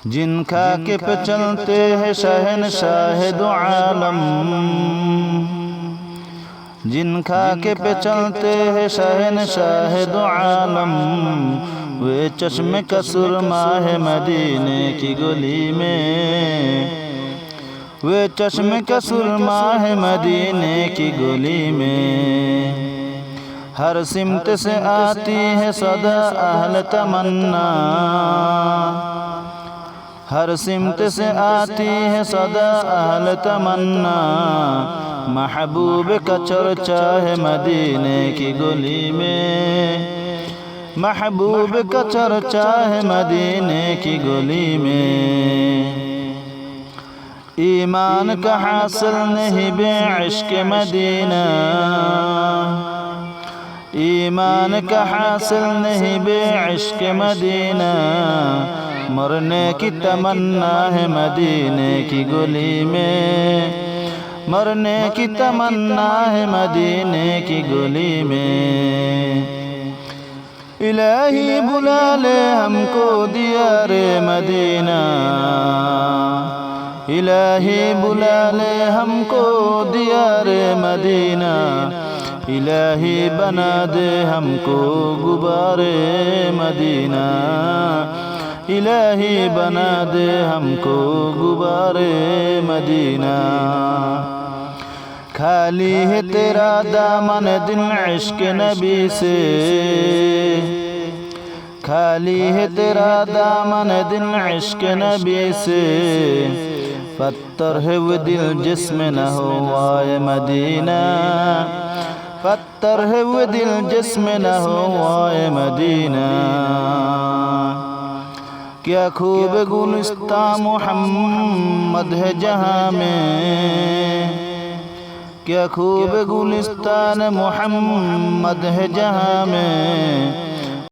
جن خاکے پہ چلتے ہیں شہنشاہ دو عالم، جن خاکے پہ چلتے ہیں شہنشاہ دو عالم، وہ چشم کا سرما ہے مدینے کی گلی میں، وہ چشم کا سرما ہے مدینے کی گلی میں، ہر سمت سے آتی ہے صدا اہل تمنا، ہر سمت سے آتی ہے صدا اہل تمنا، محبوب کا چرچا ہے مدینے کی گلی میں، محبوب کا چرچا ہے مدینے کی گلی میں، ایمان کا حاصل نہیں بے عشق مدینہ، ایمان کا حاصل نہیں بے عشق مدینہ، مرنے کی تمنا ہے مدینے کی گلی میں، مرنے کی تمنا ہے مدینے کی گلی میں، الہی بلا لے ہم کو دیار مدینہ، الہی بلا لے ہم کو دیار مدینہ، الہی بنا دے ہم کو غبار مدینہ، الہی بنا دے ہم کو غبار مدینہ، خالی ہے تیرا دامن دل عشق نبی سے، خالی ہے تیرا دامن دل عشق نبی سے، پتھر ہے وہ دل جس میں نہ ہوائے مدینہ، پتھر ہے وہ دل جس میں نہ ہوائے مدینہ، کیا خوب گلستان محمد ہے جہاں میں، کیا خوب گلستان محمد ہے جہاں میں،